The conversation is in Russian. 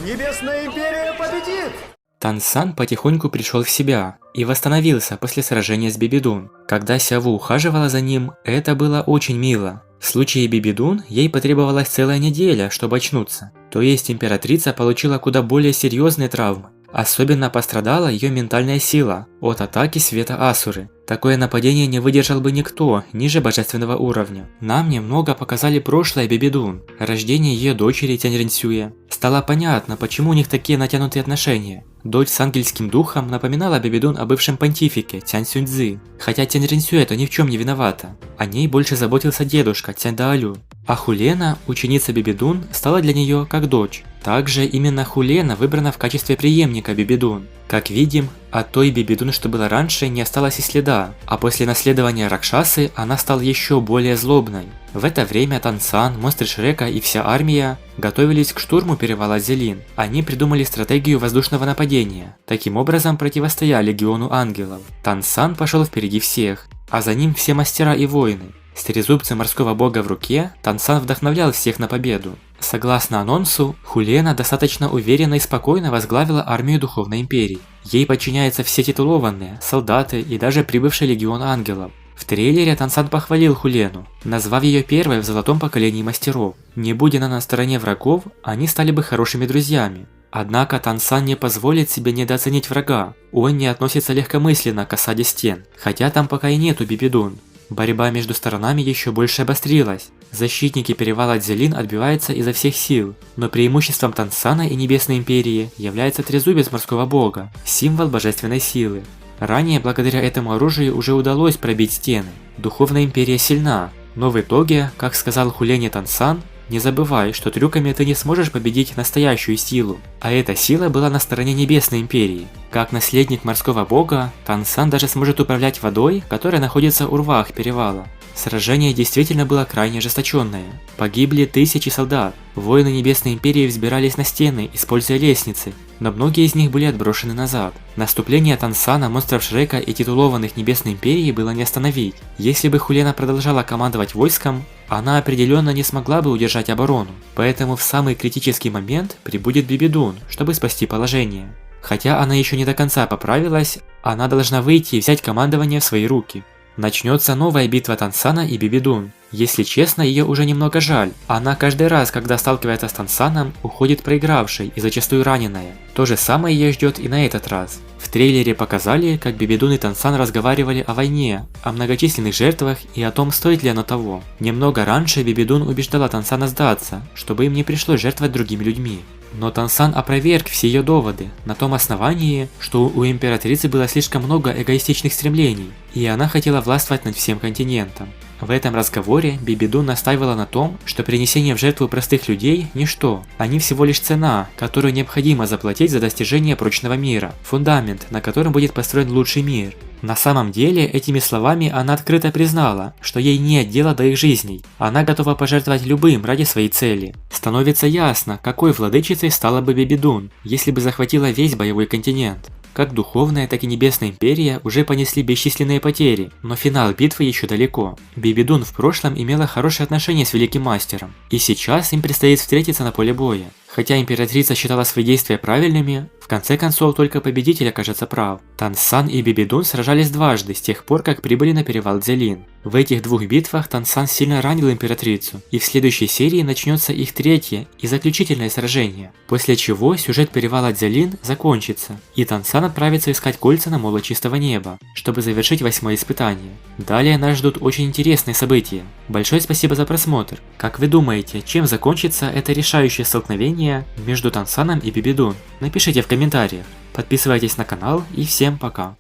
Небесная Империя победит! Тансан потихоньку пришел в себя и восстановился после сражения с Бибидун. Когда Сяву ухаживала за ним, это было очень мило. В случае Бибидун ей потребовалась целая неделя, чтобы очнуться. То есть императрица получила куда более серьезные травмы. Особенно пострадала ее ментальная сила от атаки света Асуры. Такое нападение не выдержал бы никто ниже божественного уровня. Нам немного показали прошлое Бибидун, рождение ее дочери Тяньринсюя. Стало понятно, почему у них такие натянутые отношения. Дочь с ангельским духом напоминала Бибидун о бывшем понтифике Тянь Сюньцзы, хотя Тяньринсюя-то ни в чем не виновата. О ней больше заботился дедушка Тянь Даолю. А Хулена, ученица Бибидун, стала для нее как дочь. Также именно Хулена выбрана в качестве преемника Бибидун. Как видим, от той Бибидун, что было раньше, не осталось и следа, а после наследования Ракшасы она стала еще более злобной. В это время Тансан, монстры Шрека и вся армия готовились к штурму перевала Зелин. Они придумали стратегию воздушного нападения. Таким образом противостояли легиону ангелов. Тансан пошел впереди всех, а за ним все мастера и воины. С трезубцем морского бога в руке, Тансан вдохновлял всех на победу. Согласно анонсу, Хулена достаточно уверенно и спокойно возглавила армию Духовной Империи. Ей подчиняются все титулованные, солдаты и даже прибывший легион ангелов. В трейлере Тансан похвалил Хулену, назвав ее первой в золотом поколении мастеров. Не будь она на стороне врагов, они стали бы хорошими друзьями. Однако Тансан не позволит себе недооценить врага. Он не относится легкомысленно к осаде стен, хотя там пока и нету Бибидун. Борьба между сторонами еще больше обострилась. Защитники перевала Дзелин отбиваются изо всех сил, но преимуществом Тансана и Небесной Империи является трезубец морского бога, символ божественной силы. Ранее благодаря этому оружию уже удалось пробить стены. Духовная Империя сильна, но в итоге, как сказал Хулене Тансан, не забывай, что трюками ты не сможешь победить настоящую силу, а эта сила была на стороне Небесной Империи. Как наследник морского бога, Тансан даже сможет управлять водой, которая находится у рвах перевала. Сражение действительно было крайне ожесточенное. Погибли тысячи солдат. Воины Небесной Империи взбирались на стены, используя лестницы, но многие из них были отброшены назад. Наступление Тансана, монстров Шрека и титулованных Небесной Империи было не остановить. Если бы Хулена продолжала командовать войском, она определенно не смогла бы удержать оборону. Поэтому в самый критический момент прибудет Бибидун, чтобы спасти положение. Хотя она еще не до конца поправилась, она должна выйти и взять командование в свои руки. Начнется новая битва Тансана и Бибидун. Если честно, ее уже немного жаль. Она каждый раз, когда сталкивается с Тансаном, уходит проигравшей и зачастую раненая. То же самое ее ждет и на этот раз. В трейлере показали, как Бибидун и Тансан разговаривали о войне, о многочисленных жертвах и о том, стоит ли оно того. Немного раньше Бибидун убеждала Тансана сдаться, чтобы им не пришлось жертвовать другими людьми. Но Тансан опроверг все ее доводы на том основании, что у императрицы было слишком много эгоистичных стремлений, и она хотела властвовать над всем континентом. В этом разговоре Бибидун настаивала на том, что принесение в жертву простых людей – ничто, они всего лишь цена, которую необходимо заплатить за достижение прочного мира, фундамент, на котором будет построен лучший мир. На самом деле, этими словами она открыто признала, что ей нет дела до их жизней, она готова пожертвовать любым ради своей цели. Становится ясно, какой владычицей стала бы Бибидун, если бы захватила весь боевой континент. Как Духовная, так и Небесная Империя уже понесли бесчисленные потери, но финал битвы еще далеко. Бибидун в прошлом имела хорошие отношения с Великим Мастером, и сейчас им предстоит встретиться на поле боя. Хотя императрица считала свои действия правильными, в конце концов только победитель окажется прав. Тансан и Бибидун сражались дважды с тех пор, как прибыли на перевал Дзелин. В этих двух битвах Тансан сильно ранил императрицу, и в следующей серии начнется их третье и заключительное сражение, после чего сюжет перевала Дзелин закончится, и Тансан отправится искать кольца на молот чистого неба, чтобы завершить 8-е испытание. Далее нас ждут очень интересные события. Большое спасибо за просмотр. Как вы думаете, чем закончится это решающее столкновение между Тансаном и Бибидун? Напишите в комментариях. Подписывайтесь на канал и всем пока.